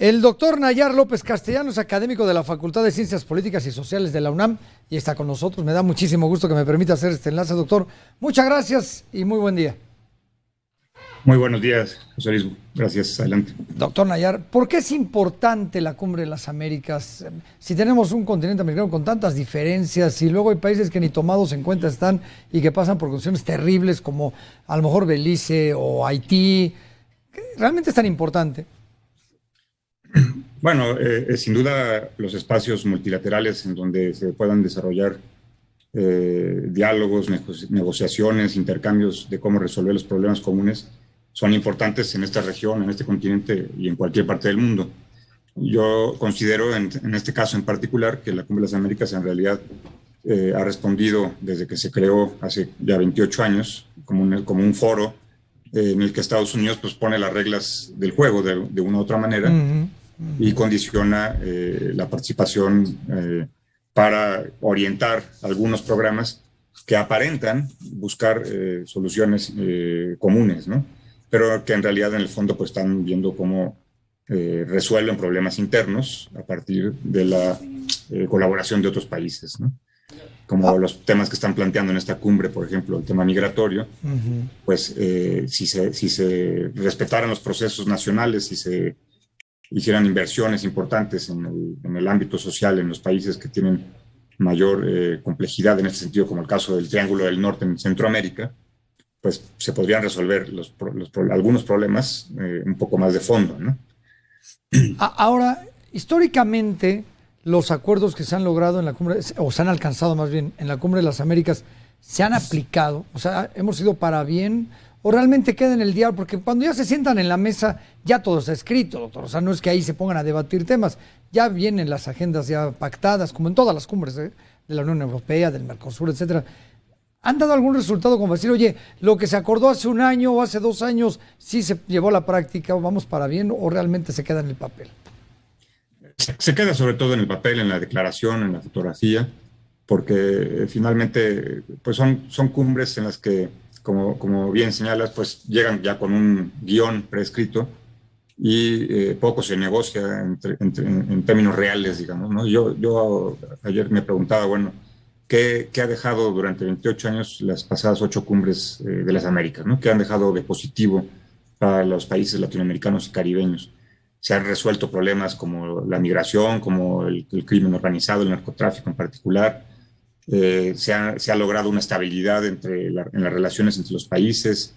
El doctor Nayar López Castellanos, académico de la Facultad de Ciencias Políticas y Sociales de la UNAM, y está con nosotros. Me da muchísimo gusto que me permita hacer este enlace, doctor. Muchas gracias y muy buen día. Muy buenos días, José Luis. Gracias. Adelante. Doctor Nayar, ¿por qué es importante la Cumbre de las Américas? Si tenemos un continente americano con tantas diferencias y luego hay países que ni tomados en cuenta están y que pasan por condiciones terribles como a lo mejor Belice o Haití, ¿realmente es tan importante? Bueno, sin duda los espacios multilaterales en donde se puedan desarrollar diálogos, negociaciones, intercambios de cómo resolver los problemas comunes son importantes en esta región, en este continente y en cualquier parte del mundo. Yo considero en este caso en particular que la Cumbre de las Américas en realidad ha respondido desde que se creó hace ya 28 años como un foro en el que Estados Unidos pues, pone las reglas del juego de una u otra manera y condiciona la participación para orientar algunos programas que aparentan buscar soluciones comunes, ¿no? Pero que en realidad en el fondo pues, están viendo cómo resuelven problemas internos a partir de la colaboración de otros países, ¿no? Como los temas que están planteando en esta cumbre, por ejemplo, el tema migratorio, pues si se respetaran los procesos nacionales, si se hicieran inversiones importantes en el ámbito social en los países que tienen mayor complejidad en este sentido, como el caso del Triángulo del Norte en Centroamérica, pues se podrían resolver algunos problemas un poco más de fondo, ¿no? Ahora, históricamente, los acuerdos que se han logrado en la cumbre, o se han alcanzado más bien en la Cumbre de las Américas, se han aplicado, o sea, hemos ido para bien, o realmente queda en el diálogo, porque cuando ya se sientan en la mesa, ya todo está escrito, doctor, o sea, no es que ahí se pongan a debatir temas, ya vienen las agendas ya pactadas, como en todas las cumbres de la Unión Europea, del Mercosur, etcétera. ¿Han dado algún resultado como decir, oye, lo que se acordó hace un año o hace 2 años, sí se llevó a la práctica o vamos para bien, o realmente se queda en el papel? Se queda sobre todo en el papel, en la declaración, en la fotografía, porque finalmente pues son cumbres en las que, como bien señalas, pues llegan ya con un guión prescrito y poco se negocia en términos reales, digamos, ¿no? Yo ayer me preguntaba, bueno, ¿qué ha dejado durante 28 años las pasadas 8 cumbres de las Américas, ¿no? ¿Qué han dejado de positivo para los países latinoamericanos y caribeños? Se han resuelto problemas como la migración, como el crimen organizado, el narcotráfico en particular. Se ha logrado una estabilidad en las relaciones entre los países.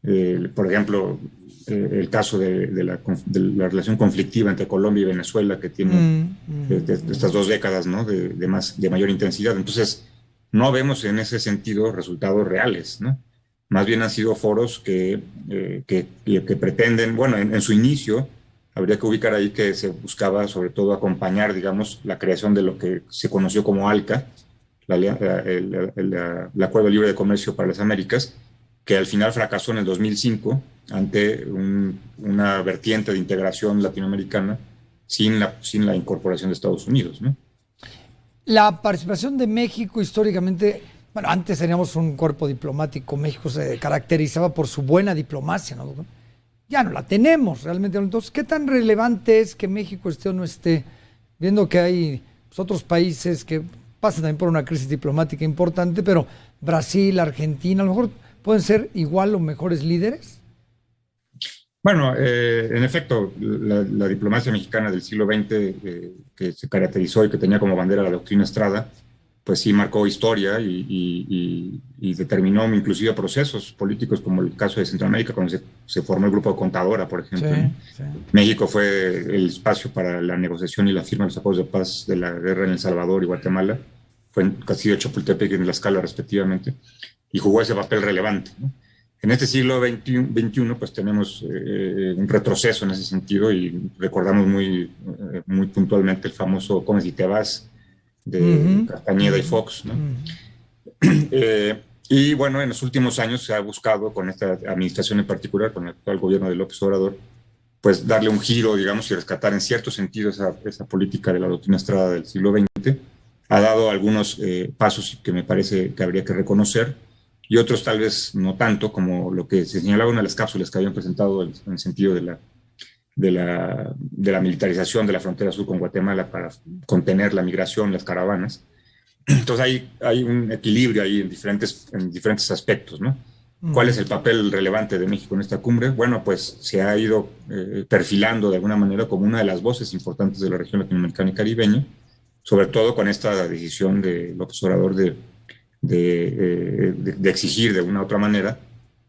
Por ejemplo, el caso de la relación conflictiva entre Colombia y Venezuela, que tiene de estas 2 décadas, ¿no? de mayor intensidad. Entonces, no vemos en ese sentido resultados reales, ¿no? Más bien han sido foros que pretenden, bueno, en su inicio, habría que ubicar ahí que se buscaba sobre todo acompañar, digamos, la creación de lo que se conoció como ALCA, el Acuerdo Libre de Comercio para las Américas, que al final fracasó en el 2005 ante una vertiente de integración latinoamericana sin la incorporación de Estados Unidos, ¿no? La participación de México históricamente, bueno, antes teníamos un cuerpo diplomático, México se caracterizaba por su buena diplomacia, ¿no? Ya no la tenemos realmente. Entonces, ¿qué tan relevante es que México esté o no esté? Viendo que hay pues, otros países que pasan también por una crisis diplomática importante, pero Brasil, Argentina, a lo mejor pueden ser igual o mejores líderes. Bueno, en efecto, la diplomacia mexicana del siglo XX, que se caracterizó y que tenía como bandera la doctrina Estrada, pues sí marcó historia y determinó inclusive procesos políticos, como el caso de Centroamérica, cuando se formó el Grupo de Contadora, por ejemplo. Sí, ¿no? sí. México fue el espacio para la negociación y la firma de los acuerdos de paz de la guerra en El Salvador y Guatemala. Fue en Castillo de Chapultepec y en Tlaxcala, respectivamente, y jugó ese papel relevante, ¿no? En este siglo XXI, pues tenemos un retroceso en ese sentido y recordamos muy puntualmente el famoso Come si te vas de Castañeda y Fox, ¿no? Y bueno, en los últimos años se ha buscado, con esta administración en particular, con el actual gobierno de López Obrador, pues darle un giro, digamos, y rescatar en cierto sentido esa política de la doctrina Estrada del siglo XX. Ha dado algunos pasos que me parece que habría que reconocer, y otros tal vez no tanto, como lo que se señalaba en una de las cápsulas que habían presentado en el sentido de de la militarización de la frontera sur con Guatemala para contener la migración, las caravanas. Entonces hay un equilibrio ahí en diferentes aspectos, ¿no? ¿Cuál es el papel relevante de México en esta cumbre? Bueno, pues se ha ido perfilando de alguna manera como una de las voces importantes de la región latinoamericana y caribeña, sobre todo con esta decisión de López Obrador de exigir de una u otra manera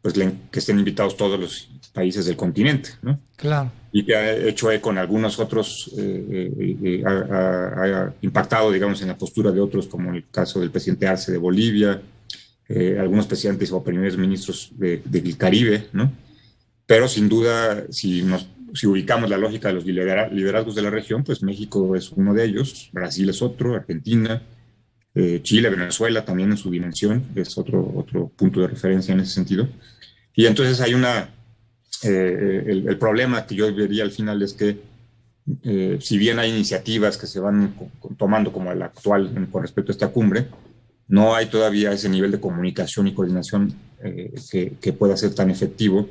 pues, que estén invitados todos los países del continente, ¿no? Claro. Y que ha hecho eco en algunos otros, ha impactado, digamos, en la postura de otros, como el caso del presidente Arce de Bolivia, algunos presidentes o primeros ministros del Caribe, ¿no? Pero sin duda, si ubicamos la lógica de los liderazgos de la región, pues México es uno de ellos, Brasil es otro, Argentina, Chile, Venezuela también en su dimensión, es otro punto de referencia en ese sentido. Y entonces hay el problema que yo vería al final es que si bien hay iniciativas que se van tomando como la actual con respecto a esta cumbre, no hay todavía ese nivel de comunicación y coordinación que pueda ser tan efectivo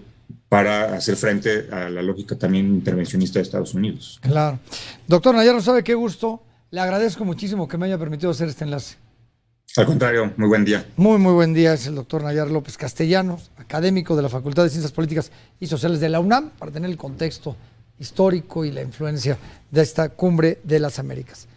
para hacer frente a la lógica también intervencionista de Estados Unidos. Claro. Doctor Nayar, no sabe qué gusto. Le agradezco muchísimo que me haya permitido hacer este enlace. Al contrario, muy buen día. Muy buen día. Es el doctor Nayar López Castellanos, académico de la Facultad de Ciencias Políticas y Sociales de la UNAM, para tener el contexto histórico y la influencia de esta Cumbre de las Américas.